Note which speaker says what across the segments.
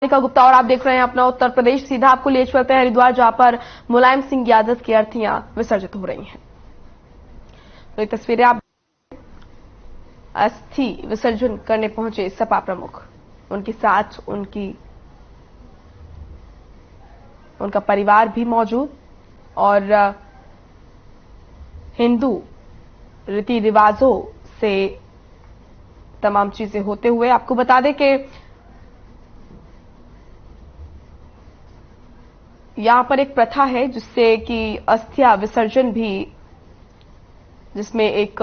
Speaker 1: मोनिका गुप्ता और आप देख रहे हैं अपना उत्तर प्रदेश। सीधा आपको ले चलते हैं हरिद्वार, जहां पर मुलायम सिंह यादव की अर्थियां विसर्जित हो रही हैं। तो ये तस्वीरें आप अस्थि विसर्जन करने पहुंचे सपा प्रमुख, उनके साथ उनका परिवार भी मौजूद और हिंदू रीति रिवाजों से तमाम चीजें होते हुए आपको बता दें कि यहां पर एक प्रथा है जिससे कि अस्थिया विसर्जन भी, जिसमें एक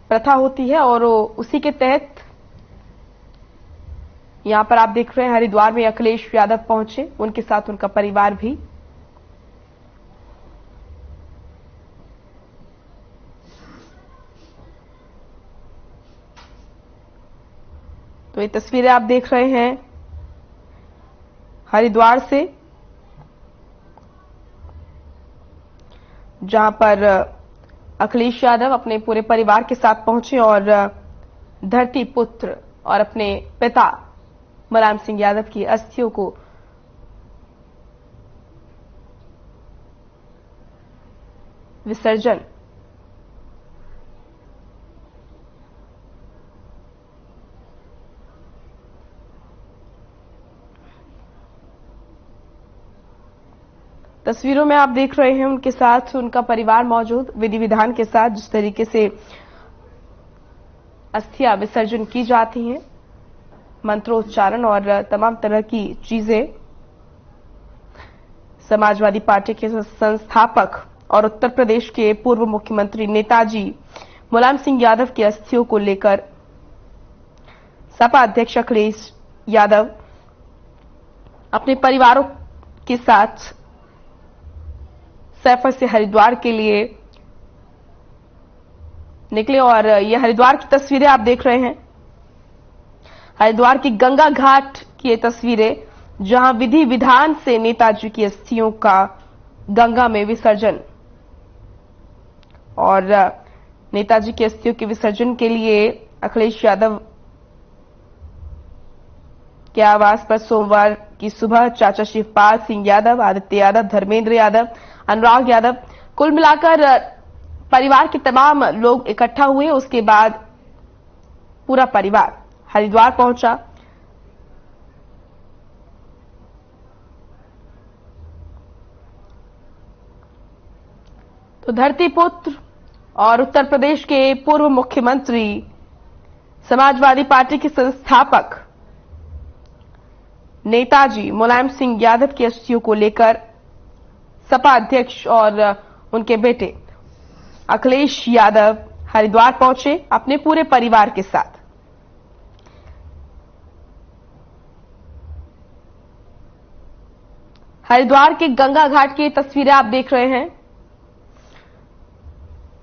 Speaker 1: प्रथा होती है और उसी के तहत यहां पर आप देख रहे हैं हरिद्वार में अखिलेश यादव पहुंचे, उनके साथ उनका परिवार भी। तो ये तस्वीरें आप देख रहे हैं हरिद्वार से, जहां पर अखिलेश यादव अपने पूरे परिवार के साथ पहुंचे और धरती पुत्र और अपने पिता मुलायम सिंह यादव की अस्थियों को विसर्जन तस्वीरों में आप देख रहे हैं उनके साथ उनका परिवार मौजूद, विधि विधान के साथ जिस तरीके से अस्थियां विसर्जन की जाती हैं, मंत्रोच्चारण और तमाम तरह की चीजें। समाजवादी पार्टी के संस्थापक और उत्तर प्रदेश के पूर्व मुख्यमंत्री नेताजी मुलायम सिंह यादव की अस्थियों को लेकर सपा अध्यक्ष अखिलेश यादव अपने परिवारों के साथ सैफर से हरिद्वार के लिए निकले और यह हरिद्वार की तस्वीरें आप देख रहे हैं। हरिद्वार की गंगा घाट की ये तस्वीरें, जहां विधि विधान से नेताजी की अस्थियों का गंगा में विसर्जन, और नेताजी की अस्थियों के विसर्जन के लिए अखिलेश यादव के आवास पर सोमवार की सुबह चाचा शिवपाल सिंह यादव, आदित्य यादव, धर्मेंद्र यादव, अनुराग यादव, कुल मिलाकर परिवार के तमाम लोग इकट्ठा हुए। उसके बाद पूरा परिवार हरिद्वार पहुंचा। तो धरती पुत्र और उत्तर प्रदेश के पूर्व मुख्यमंत्री, समाजवादी पार्टी के संस्थापक नेताजी मुलायम सिंह यादव की अस्थियों को लेकर सपा अध्यक्ष और उनके बेटे अखिलेश यादव हरिद्वार पहुंचे अपने पूरे परिवार के साथ। हरिद्वार के गंगा घाट की तस्वीरें आप देख रहे हैं।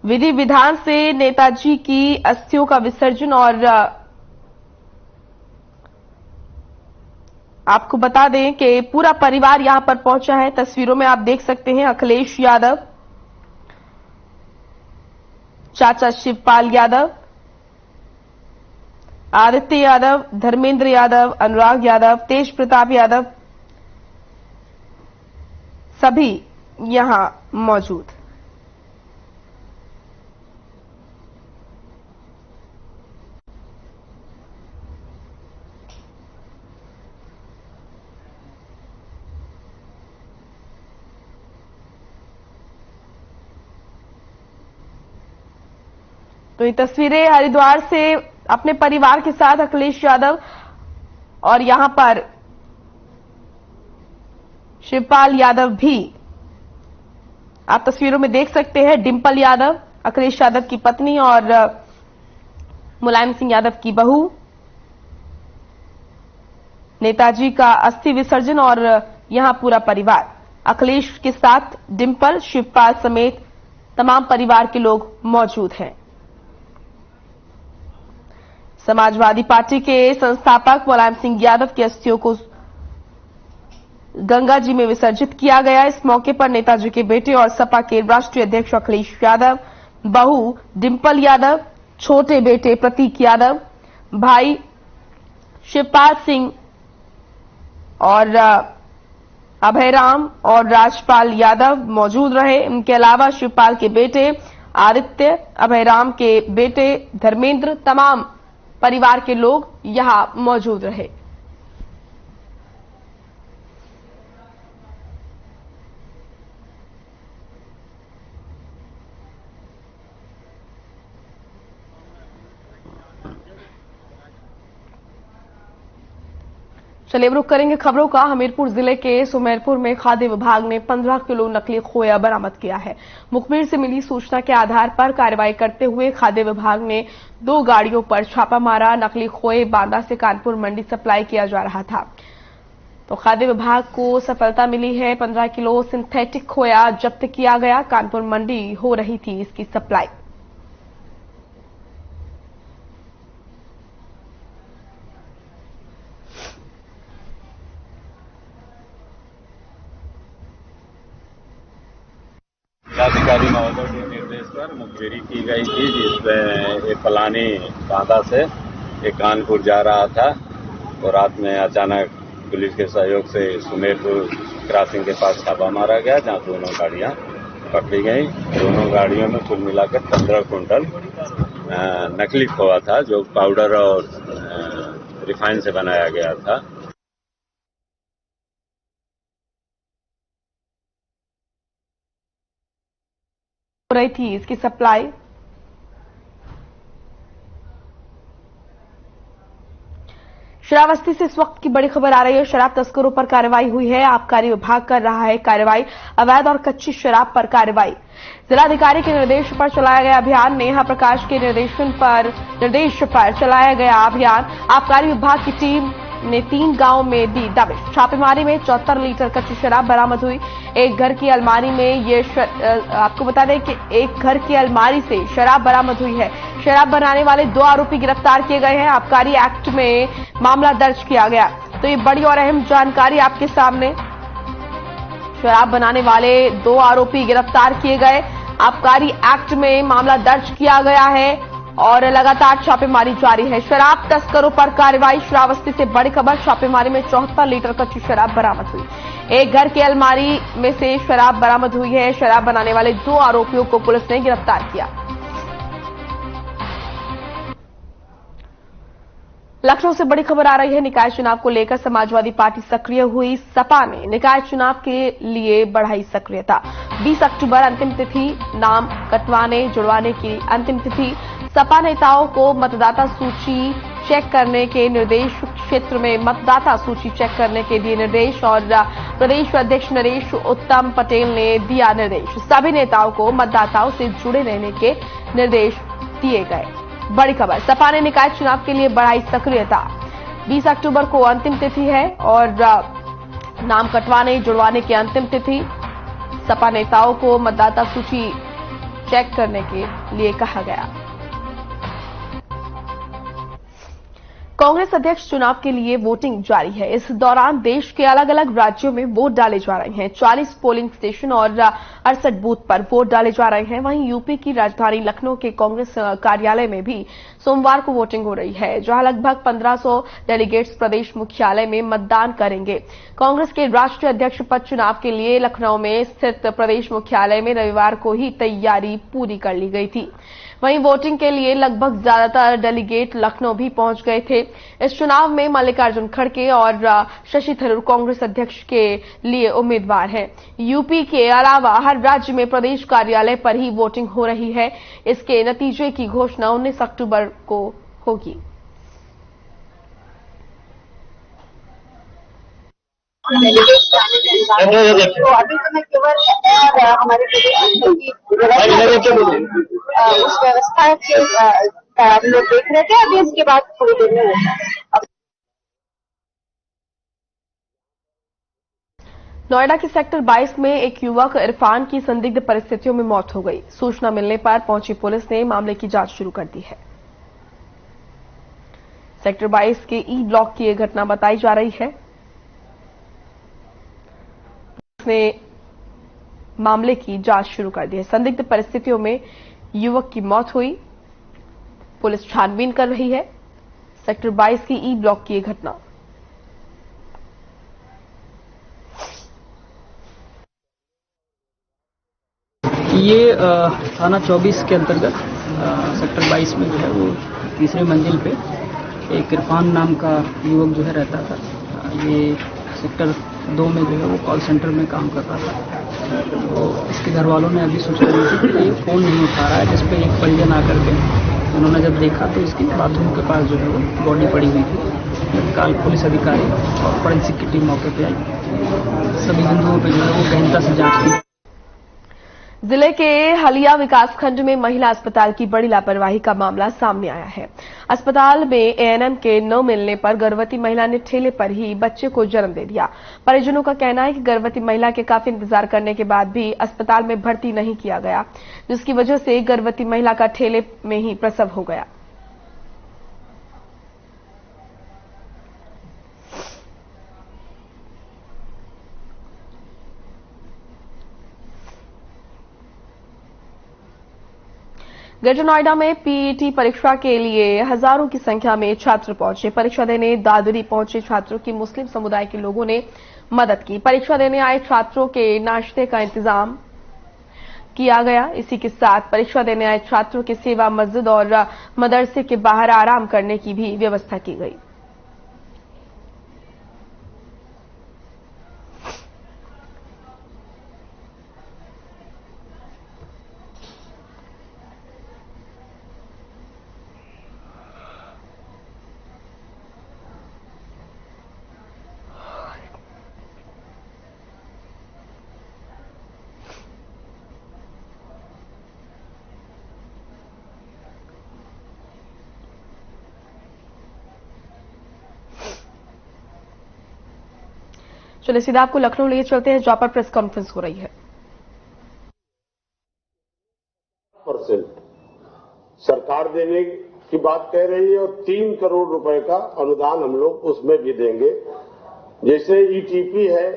Speaker 1: विधि विधान से नेताजी की अस्थियों का विसर्जन, और आपको बता दें कि पूरा परिवार यहां पर पहुंचा है। तस्वीरों में आप देख सकते हैं अखिलेश यादव, चाचा शिवपाल यादव, आदित्य यादव, धर्मेंद्र यादव, अनुराग यादव, तेज प्रताप यादव, सभी यहां मौजूद। तो ये तस्वीरें हरिद्वार से अपने परिवार के साथ अखिलेश यादव, और यहां पर शिवपाल यादव भी आप तस्वीरों में देख सकते हैं। डिंपल यादव अखिलेश यादव की पत्नी और मुलायम सिंह यादव की बहू। नेताजी का अस्थि विसर्जन और यहां पूरा परिवार अखिलेश के साथ डिंपल, शिवपाल समेत तमाम परिवार के लोग मौजूद हैं। समाजवादी पार्टी के संस्थापक मुलायम सिंह यादव की अस्थियों को गंगा जी में विसर्जित किया गया। इस मौके पर नेताजी के बेटे और सपा के राष्ट्रीय अध्यक्ष अखिलेश यादव, बहू डिंपल यादव, छोटे बेटे प्रतीक यादव, भाई शिवपाल सिंह और अभयराम और राजपाल यादव मौजूद रहे। इनके अलावा शिवपाल के बेटे आदित्य, अभयराम के बेटे धर्मेंद्र, तमाम परिवार के लोग यहां मौजूद रहे। चलिए रुक करेंगे खबरों का। हमीरपुर जिले के सुमेरपुर में खाद्य विभाग ने 15 किलो नकली खोया बरामद किया है। मुखबिर से मिली सूचना के आधार पर कार्रवाई करते हुए खाद्य विभाग ने 2 गाड़ियों पर छापा मारा। नकली खोए बांदा से कानपुर मंडी सप्लाई किया जा रहा था, तो खाद्य विभाग को सफलता मिली है। 15 किलो सिंथेटिक खोया जब्त किया गया। कानपुर मंडी हो रही थी इसकी सप्लाई।
Speaker 2: जिलाधिकारी महोदय के निर्देश पर मुखबिरी की गई थी, जिसमें एक पलानी बांदा से एक कानपुर जा रहा था और रात में अचानक पुलिस के सहयोग से सुमेरपुर क्रॉसिंग के पास छापा मारा गया, जहां दोनों गाड़ियां पकड़ी गई। दोनों गाड़ियों में कुल मिलाकर 15 कुंटल नकली खोआ था, जो पाउडर और रिफाइन से बनाया गया था।
Speaker 1: हो रही थी इसकी सप्लाई। श्रावस्ती से इस वक्त की बड़ी खबर आ रही है। शराब तस्करों पर कार्रवाई हुई है। आबकारी विभाग कर रहा है कार्रवाई। अवैध और कच्ची शराब पर कार्रवाई। जिलाधिकारी के निर्देश पर चलाया गया अभियान। नेहा प्रकाश के निर्देश पर चलाया गया अभियान। आबकारी विभाग की टीम ने 3 गांवों में दी दबिश। छापेमारी में 74 लीटर कच्ची शराब बरामद हुई। एक घर की अलमारी में आपको बता दें कि एक घर की अलमारी से शराब बरामद हुई है। शराब बनाने वाले 2 आरोपी गिरफ्तार किए गए हैं। आबकारी एक्ट में मामला दर्ज किया गया। तो ये बड़ी और अहम जानकारी आपके सामने। शराब बनाने वाले 2 आरोपी गिरफ्तार किए गए। आबकारी एक्ट में मामला दर्ज किया गया है और लगातार छापेमारी जारी है। शराब तस्करों पर कार्रवाई। श्रावस्ती से बड़ी खबर। छापेमारी में 74 लीटर कच्ची शराब बरामद हुई। एक घर की अलमारी में से शराब बरामद हुई है। शराब बनाने वाले 2 आरोपियों को पुलिस ने गिरफ्तार किया। लखनऊ से बड़ी खबर आ रही है। निकाय चुनाव को लेकर समाजवादी पार्टी सक्रिय हुई। सपा ने निकाय चुनाव के लिए बढ़ाई सक्रियता। 20 अक्टूबर अंतिम तिथि। नाम कटवाने जुड़वाने की अंतिम तिथि। सपा नेताओं को मतदाता सूची चेक करने के निर्देश। क्षेत्र में मतदाता सूची चेक करने के दिए निर्देश और प्रदेश अध्यक्ष नरेश उत्तम पटेल ने दिया निर्देश। सभी नेताओं को मतदाताओं से जुड़े रहने के निर्देश दिए गए। बड़ी खबर। सपा ने निकाय चुनाव के लिए बढ़ाई सक्रियता। 20 अक्टूबर को अंतिम तिथि है और नाम कटवाने जुड़वाने की अंतिम तिथि। सपा नेताओं को मतदाता सूची चेक करने के लिए कहा गया। कांग्रेस अध्यक्ष चुनाव के लिए वोटिंग जारी है। इस दौरान देश के अलग अलग राज्यों में वोट डाले जा रहे हैं। 40 पोलिंग स्टेशन और 68 बूथ पर वोट डाले जा रहे हैं। वहीं यूपी की राजधानी लखनऊ के कांग्रेस कार्यालय में भी सोमवार को वोटिंग हो रही है, जहां लगभग 1500 डेलीगेट्स प्रदेश मुख्यालय में मतदान करेंगे। कांग्रेस के राष्ट्रीय अध्यक्ष पद चुनाव के लिए लखनऊ में स्थित प्रदेश मुख्यालय में रविवार को ही तैयारी पूरी कर ली गई थी। वहीं वोटिंग के लिए लगभग ज्यादातर डेलीगेट लखनऊ भी पहुंच गए थे। इस चुनाव में मल्लिकार्जुन खड़गे और शशि थरूर कांग्रेस अध्यक्ष के लिए उम्मीदवार हैं। यूपी के अलावा हर राज्य में प्रदेश कार्यालय पर ही वोटिंग हो रही है। इसके नतीजे की घोषणा 19 अक्टूबर को होगी।
Speaker 3: तो अभी तो मैं केवल हमारे उस व्यवस्था के हम लोग देख रहे थे। अभी इसके बाद थोड़ी देर में होगा।
Speaker 1: नोएडा के सेक्टर 22 में एक युवक इरफान की संदिग्ध परिस्थितियों में मौत हो गई। सूचना मिलने पर पहुंची पुलिस ने मामले की जांच शुरू कर दी है। सेक्टर 22 के ई ब्लॉक की यह घटना बताई जा रही है। पुलिस ने मामले की जांच शुरू कर दी है। संदिग्ध परिस्थितियों में युवक की मौत हुई। पुलिस छानबीन कर रही है। सेक्टर 22 की ई ब्लॉक की ये घटना।
Speaker 4: ये थाना 24 के अंतर्गत सेक्टर 22 में जो है वो तीसरे मंजिल पे एक इरफान नाम का युवक जो है रहता था। ये सेक्टर 2 में जो है वो कॉल सेंटर में काम कर रहा था। तो इसके घर वालों ने अभी सूचना दी थी कि ये फ़ोन नहीं उठा रहा है, जिस पे एक परिजन आकर के उन्होंने जब देखा तो इसकी बाथरूम के पास जो है वो बॉडी पड़ी हुई थी। तत्काल पुलिस अधिकारी और फोरेंसिक की टीम मौके पे आई। सभी बिंदुओं पर जो है वो गहनता से जाँच की।
Speaker 1: जिले के हलिया विकासखंड में महिला अस्पताल की बड़ी लापरवाही का मामला सामने आया है। अस्पताल में एएनएम के न मिलने पर गर्भवती महिला ने ठेले पर ही बच्चे को जन्म दे दिया। परिजनों का कहना है कि गर्भवती महिला के काफी इंतजार करने के बाद भी अस्पताल में भर्ती नहीं किया गया, जिसकी वजह से गर्भवती महिला का ठेले में ही प्रसव हो गया। ग्रेटर नोएडा में पीईटी परीक्षा के लिए हजारों की संख्या में छात्र पहुंचे। परीक्षा देने दादरी पहुंचे छात्रों की मुस्लिम समुदाय के लोगों ने मदद की। परीक्षा देने आए छात्रों के नाश्ते का इंतजाम किया गया। इसी के साथ परीक्षा देने आए छात्रों की सेवा मस्जिद और मदरसे के बाहर आराम करने की भी व्यवस्था की गई। चलिए सीधा आपको लखनऊ लिए चलते हैं, जहां पर प्रेस कॉन्फ्रेंस हो रही है।
Speaker 5: सरकार देने की बात कह रही है और 3 करोड़ रुपए का अनुदान हम लोग उसमें भी देंगे। जैसे ईटीपी है,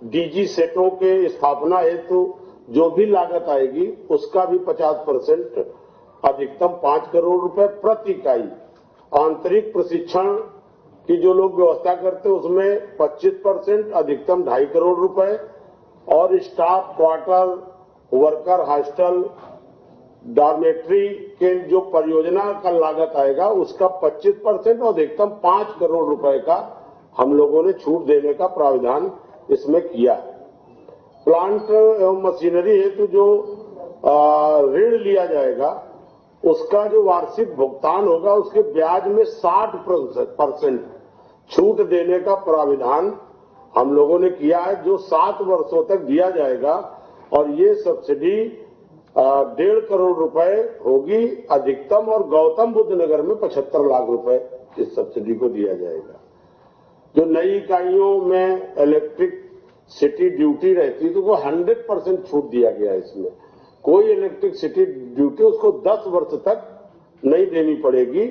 Speaker 5: डीजी सेटों के स्थापना हेतु जो भी लागत आएगी उसका भी 50% अधिकतम 5 करोड़ रुपए प्रति इकाई। आंतरिक प्रशिक्षण की जो लोग व्यवस्था करते हैं उसमें 25% अधिकतम 2.5 करोड़ रुपए और staff quarter, worker hostel, dormitory के जो परियोजना का लागत आएगा उसका 25% और अधिकतम 5 करोड़ रुपए का हम लोगों ने छूट देने का प्रावधान इसमें किया है। प्लांट एवं मशीनरी हेतु जो ऋण लिया जाएगा उसका जो वार्षिक भुगतान होगा उसके ब्याज में 60% छूट देने का प्राविधान हम लोगों ने किया है, जो 7 वर्षों तक दिया जाएगा और ये सब्सिडी 1.5 करोड़ रुपए होगी अधिकतम और गौतम बुद्ध नगर में 75 लाख रुपए इस सब्सिडी को दिया जाएगा। जो नई इकाइयों में इलेक्ट्रिक सिटी ड्यूटी रहती तो वो 100% छूट दिया गया है। इसमें कोई इलेक्ट्रिक सिटी ड्यूटी उसको 10 वर्ष तक नहीं देनी पड़ेगी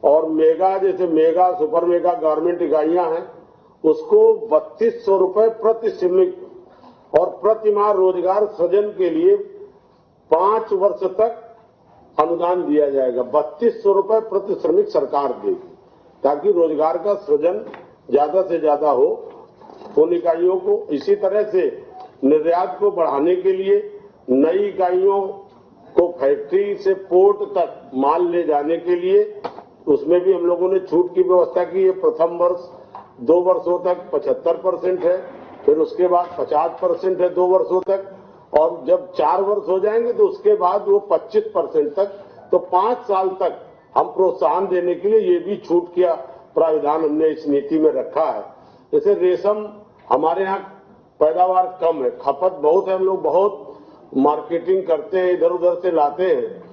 Speaker 5: और मेगा जैसे मेगा सुपर मेगा गारमेंट इकाइयां हैं उसको 3200 रुपए प्रति श्रमिक और प्रति माह रोजगार सृजन के लिए 5 वर्ष तक अनुदान दिया जाएगा। 3200 रुपए प्रति श्रमिक सरकार देगी ताकि रोजगार का सृजन ज्यादा से ज्यादा हो उन इकाइयों को। इसी तरह से निर्यात को बढ़ाने के लिए नई इकाइयों को फैक्ट्री से पोर्ट तक माल ले जाने के लिए उसमें भी हम लोगों ने छूट की व्यवस्था की है। प्रथम वर्ष 2 वर्षों तक 75% है, फिर उसके बाद 50% है 2 वर्षों तक और जब 4 वर्ष हो जाएंगे तो उसके बाद वो 25% तक। तो 5 साल तक हम प्रोत्साहन देने के लिए ये भी छूट का प्राविधान हमने इस नीति में रखा है। जैसे रेशम हमारे यहाँ पैदावार कम है, खपत बहुत है, हम लोग बहुत मार्केटिंग करते हैं, इधर उधर से लाते हैं।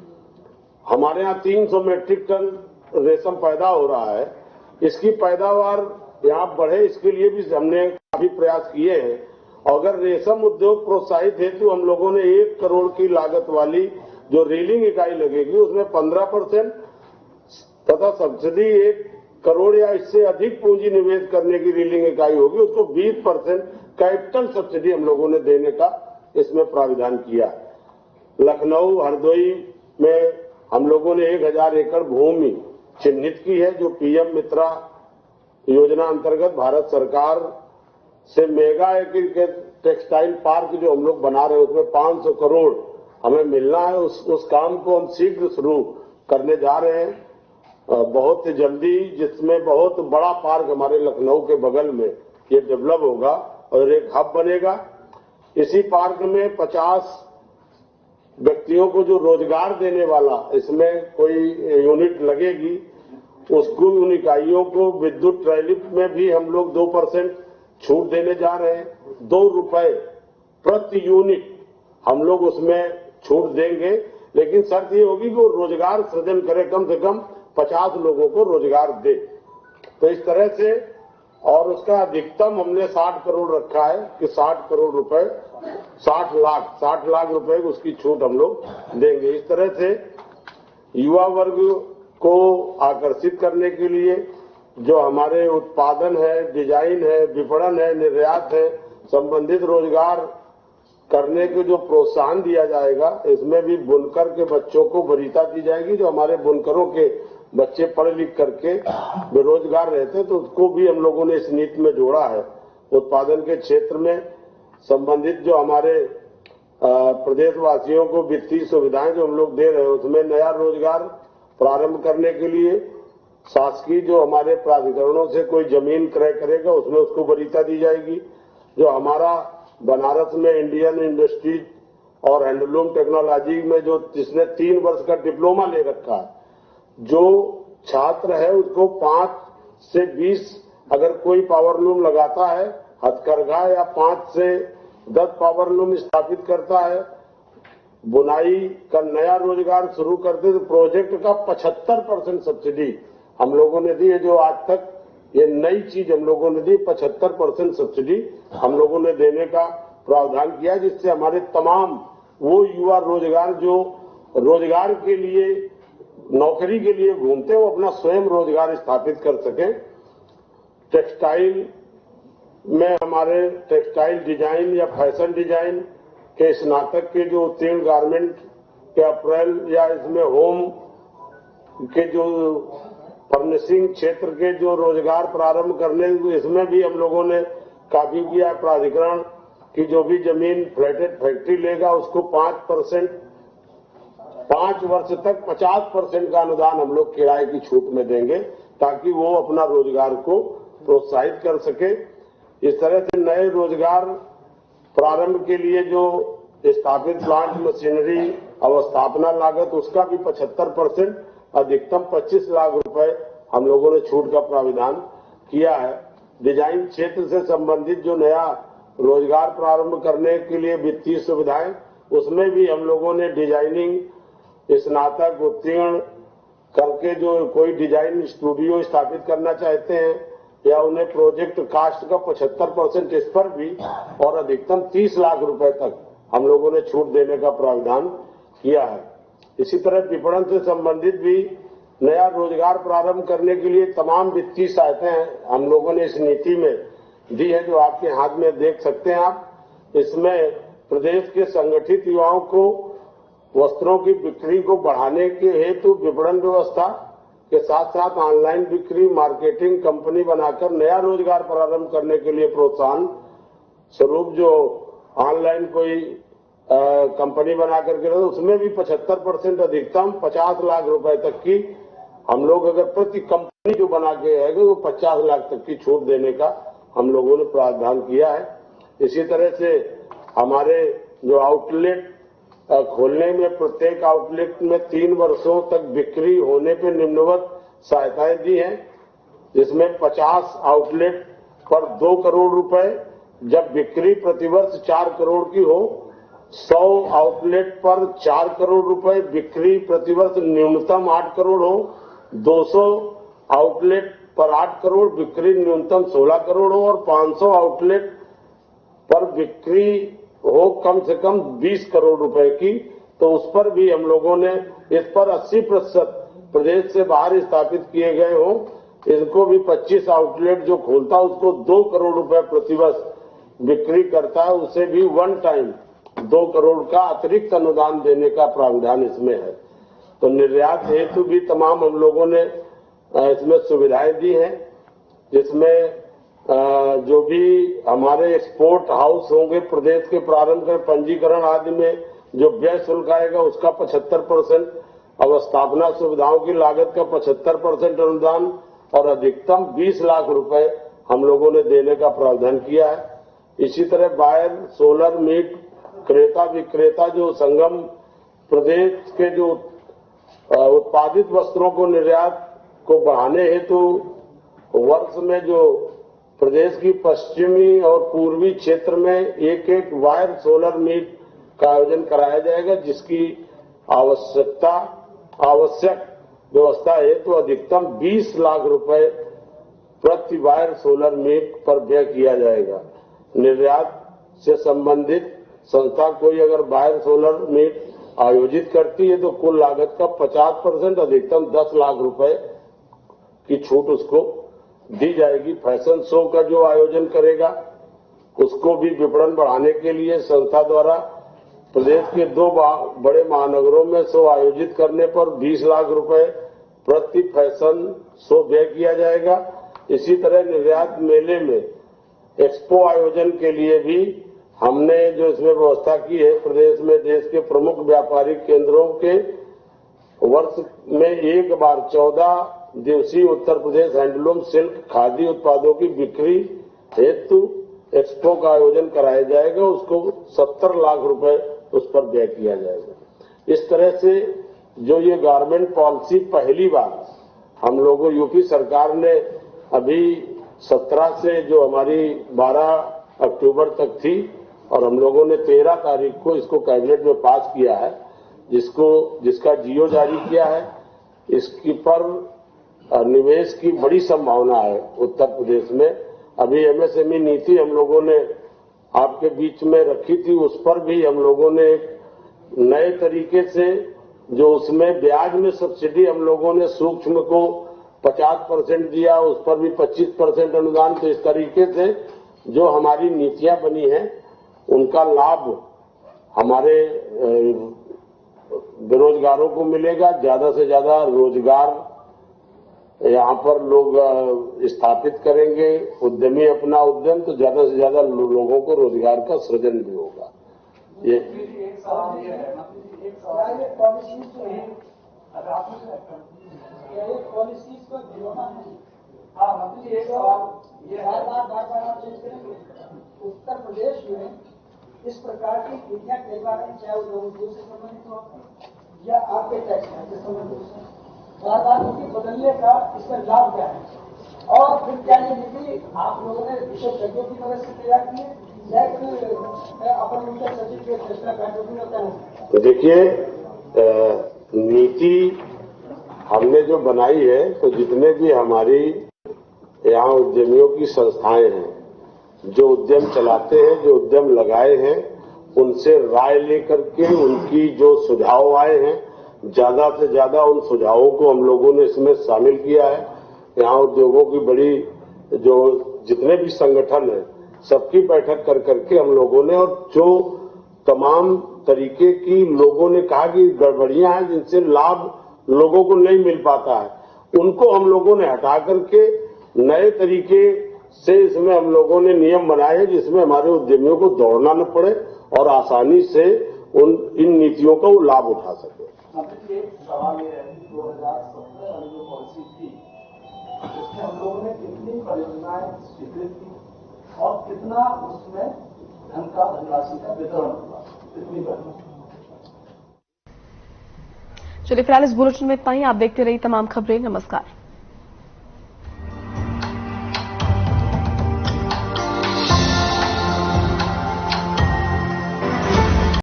Speaker 5: हमारे यहाँ 300 मेट्रिक टन रेशम पैदा हो रहा है। इसकी पैदावार यहाँ बढ़े इसके लिए भी हमने काफी प्रयास किए हैं। अगर रेशम उद्योग प्रोत्साहित है तो हम लोगों ने 1 करोड़ की लागत वाली जो रीलिंग इकाई लगेगी उसमें 15% तथा सब्सिडी 1 करोड़ या इससे अधिक पूंजी निवेश करने की रीलिंग इकाई होगी उसको 20% कैपिटल सब्सिडी हम लोगों ने देने का इसमें प्राविधान किया। लखनऊ हरदोई में हम लोगों ने 1000 एकड़ भूमि चिन्हित की है, जो पीएम मित्रा योजना अंतर्गत भारत सरकार से मेगा एग्रीकल्चर टेक्सटाइल पार्क जो हम लोग बना रहे हैं उसमें 500 करोड़ हमें मिलना है। उस काम को हम शीघ्र शुरू करने जा रहे हैं बहुत जल्दी, जिसमें बहुत बड़ा पार्क हमारे लखनऊ के बगल में ये डेवलप होगा और एक हब बनेगा। इसी पार्क में 50 व्यक्तियों को जो रोजगार देने वाला इसमें कोई यूनिट लगेगी, उसको उन इकाइयों को विद्युत ट्रैली में भी हम लोग 2% छूट देने जा रहे हैं। 2 रुपए प्रति यूनिट हम लोग उसमें छूट देंगे, लेकिन शर्त ये होगी कि वो रोजगार सृजन करे, कम से कम 50 लोगों को रोजगार दे। तो इस तरह से, और उसका अधिकतम हमने 60 करोड़ रखा है कि 60 करोड़ रुपए 60 लाख रुपए उसकी छूट हम लोग देंगे। इस तरह से युवा वर्ग को आकर्षित करने के लिए जो हमारे उत्पादन है, डिजाइन है, विपणन है, निर्यात है, संबंधित रोजगार करने के जो प्रोत्साहन दिया जाएगा, इसमें भी बुनकर के बच्चों को वरीयता दी जाएगी। जो हमारे बुनकरों के बच्चे पढ़ लिख करके बेरोजगार रहते हैं, तो उसको भी हम लोगों ने इस नीति में जोड़ा है। उत्पादन के क्षेत्र में संबंधित जो हमारे प्रदेशवासियों को वित्तीय सुविधाएं जो हम लोग दे रहे हैं, उसमें नया रोजगार प्रारंभ करने के लिए शासकीय जो हमारे प्राधिकरणों से कोई जमीन क्रय करेगा उसमें उसको वरीयता दी जाएगी। जो हमारा बनारस में इंडियन इंडस्ट्रीज और हैंडलूम टेक्नोलॉजी में जो जिसने 3 वर्ष का डिप्लोमा ले रखा है, जो छात्र है उसको 5 से 20 अगर कोई पावरलूम लगाता है हथकरघा, या 5 से 10 पावरलूम स्थापित करता है, बुनाई का नया रोजगार शुरू करते, तो प्रोजेक्ट का 75% सब्सिडी हम लोगों ने दी है। जो आज तक ये नई चीज हम लोगों ने दी, 75% सब्सिडी हम लोगों ने देने का प्रावधान किया, जिससे हमारे तमाम वो युवा रोजगार जो रोजगार के लिए, नौकरी के लिए घूमते हैं, वो अपना स्वयं रोजगार स्थापित कर सकें। टेक्सटाइल में हमारे टेक्सटाइल डिजाइन या फैशन डिजाइन के स्नातक के जो उत्तीर्ण गारमेंट के अप्रैल या इसमें होम के जो फर्निशिंग क्षेत्र के जो रोजगार प्रारंभ करने, इसमें भी हम लोगों ने काफी किया। प्राधिकरण की जो भी जमीन फ्लैटेड फैक्ट्री लेगा उसको 5 वर्ष तक 50% का अनुदान हम लोग किराए की छूट में देंगे, ताकि वो अपना रोजगार को प्रोत्साहित कर सके। इस तरह से नए रोजगार प्रारंभ के लिए जो स्थापित प्लांट मशीनरी अवस्थापना लागत, उसका भी 75%, अधिकतम 25 लाख रुपए हम लोगों ने छूट का प्राविधान किया है। डिजाइन क्षेत्र से संबंधित जो नया रोजगार प्रारंभ करने के लिए वित्तीय सुविधाएं, उसमें भी हम लोगों ने डिजाइनिंग स्नातक उत्तीर्ण करके जो कोई डिजाइन स्टूडियो स्थापित करना चाहते हैं, या उन्हें प्रोजेक्ट कास्ट का 75%, इस पर भी और अधिकतम 30 लाख रुपए तक हम लोगों ने छूट देने का प्रावधान किया है। इसी तरह विपणन से संबंधित भी नया रोजगार प्रारंभ करने के लिए तमाम वित्तीय सहायताएं हम लोगों ने इस नीति में दी है, जो आपके हाथ में देख सकते हैं आप। इसमें प्रदेश के संगठित युवाओं को वस्त्रों की बिक्री को बढ़ाने के हेतु विपणन व्यवस्था के साथ साथ ऑनलाइन बिक्री मार्केटिंग कंपनी बनाकर नया रोजगार प्रारंभ करने के लिए प्रोत्साहन स्वरूप जो ऑनलाइन कोई कंपनी बना करके, उसमें भी 75% अधिकतम 50 लाख रुपए तक की हम लोग अगर प्रति कंपनी जो बना के आएगा वो 50 लाख तक की छूट देने का हम लोगों ने प्रावधान किया है। इसी तरह से हमारे जो आउटलेट खोलने में, प्रत्येक आउटलेट में 3 वर्षों तक बिक्री होने पे निम्नवत सहायताएं दी हैं, जिसमें 50 आउटलेट पर 2 करोड़ रुपए, जब बिक्री प्रतिवर्ष 4 करोड़ की हो, 100 आउटलेट पर 4 करोड़ रुपए, बिक्री प्रतिवर्ष न्यूनतम 8 करोड़ हो, 200 आउटलेट पर 8 करोड़, बिक्री न्यूनतम 16 करोड़ हो, और 500 आउटलेट पर बिक्री हो कम से कम 20 करोड़ रुपए की, तो उस पर भी हम लोगों ने, इस पर 80% प्रदेश से बाहर स्थापित किए गए हो, इनको भी 25 आउटलेट जो खोलता है उसको 2 करोड़ रुपए प्रतिवर्ष बिक्री करता है, उसे भी वन टाइम 2 करोड़ का अतिरिक्त अनुदान देने का प्रावधान इसमें है। तो निर्यात हेतु भी तमाम हम लोगों ने इसमें सुविधाएं दी हैं, जिसमें जो भी हमारे एक्सपोर्ट हाउस होंगे प्रदेश के प्रारंभ कर पंजीकरण आदि में जो व्यय शुल्क आएगा उसका 75%, अब स्थापना सुविधाओं की लागत का 75% अनुदान और अधिकतम 20 लाख रुपए हम लोगों ने देने का प्रावधान किया है। इसी तरह बायर, सोलर मीट क्रेता विक्रेता जो संगम प्रदेश के जो उत्पादित वस्त्रों को निर्यात को बढ़ाने हेतु वर्ष में जो प्रदेश की पश्चिमी और पूर्वी क्षेत्र में एक वायर सोलर मीट का आयोजन कराया जाएगा, जिसकी आवश्यक व्यवस्था है तो अधिकतम 20 लाख रुपए प्रति वायर सोलर मीट पर व्यय किया जाएगा। निर्यात से संबंधित संस्था कोई अगर वायर सोलर मीट आयोजित करती है तो कुल लागत का 50% अधिकतम 10 लाख रुपए की छूट उसको दी जाएगी। फैशन शो का जो आयोजन करेगा उसको भी विपणन बढ़ाने के लिए संस्था द्वारा प्रदेश के 2 बड़े महानगरों में शो आयोजित करने पर 20 लाख रुपए प्रति फैशन शो व्यय किया जाएगा। इसी तरह निर्यात मेले में एक्सपो आयोजन के लिए भी हमने जो इसमें व्यवस्था की है, प्रदेश में देश के प्रमुख व्यापारिक केंद्रों के वर्ष में एक बार 14 दिवसीय उत्तर प्रदेश हैंडलूम सिल्क खादी उत्पादों की बिक्री हेतु एक्सपो का आयोजन कराया जाएगा। उसको 70 लाख रुपए उस पर व्यय किया जाएगा। इस तरह से जो ये गारमेंट पॉलिसी पहली बार हम लोगों यूपी सरकार ने अभी 17 से जो हमारी 12 अक्टूबर तक थी और हम लोगों ने 13 तारीख को इसको कैबिनेट में पास किया है, जिसका जियो जारी किया है। इसकी पर निवेश की बड़ी संभावना है उत्तर प्रदेश में। अभी एमएसएमई नीति हम लोगों ने आपके बीच में रखी थी, उस पर भी हम लोगों ने एक नए तरीके से जो उसमें ब्याज में सब्सिडी हम लोगों ने सूक्ष्म को 50% दिया, उस पर भी 25% अनुदान। तो इस तरीके से जो हमारी नीतियां बनी हैं उनका लाभ हमारे बेरोजगारों को मिलेगा। ज्यादा से ज्यादा रोजगार यहाँ पर लोग स्थापित करेंगे, उद्यमी अपना उद्यम, तो ज्यादा से ज्यादा लोगों को रोजगार का सृजन भी होगा। ये
Speaker 6: एक सवाल पॉलिसीज जो है पॉलिसीज का गिरोना है। हाँ मंत्री जी, एक सवाल ये बार आप चेंज करेंगे। उत्तर प्रदेश में इस प्रकार की नीतियां कई बार हैं, चाहे वो लोगों से संबंधित हो या आपके टैक्स से संबंधित हो, बार नीति बदलने का इसका लाभ क्या है और फिर क्या ये नीति आप लोगों ने विशेषज्ञों की मदद से तैयार की है या अपन मुख्य सचिव के फैसला बैठक में होता है?
Speaker 5: तो देखिए, नीति हमने जो बनाई है तो जितने भी हमारी यहाँ उद्यमियों की संस्थाएं हैं, जो उद्यम चलाते हैं, जो उद्यम लगाए हैं, उनसे राय लेकर के उनकी जो सुझाव आए हैं, ज्यादा से ज्यादा उन सुझावों को हम लोगों ने इसमें शामिल किया है। यहाँ उद्योगों की बड़ी जो जितने भी संगठन हैं सबकी बैठक कर करके हम लोगों ने, और जो तमाम तरीके की लोगों ने कहा कि गड़बड़ियां हैं जिनसे लाभ लोगों को नहीं मिल पाता है, उनको हम लोगों ने हटा करके नए तरीके से इसमें हम लोगों ने नियम बनाए हैं जिसमें हमारे उद्यमियों को दौड़ना न पड़े और आसानी से इन नीतियों का वो लाभ उठा सके।
Speaker 6: एक सवाल ये है, 2017 वाली जो पॉलिसी थी उसमें हम लोगों ने कितनी परियोजनाएं स्वीकृत की और कितना उसमें धनराशि का वितरण हुआ, कितनी
Speaker 1: चलिए फिलहाल इस बुलेटिन में इतना ही। आप देखते रहिए तमाम खबरें। नमस्कार।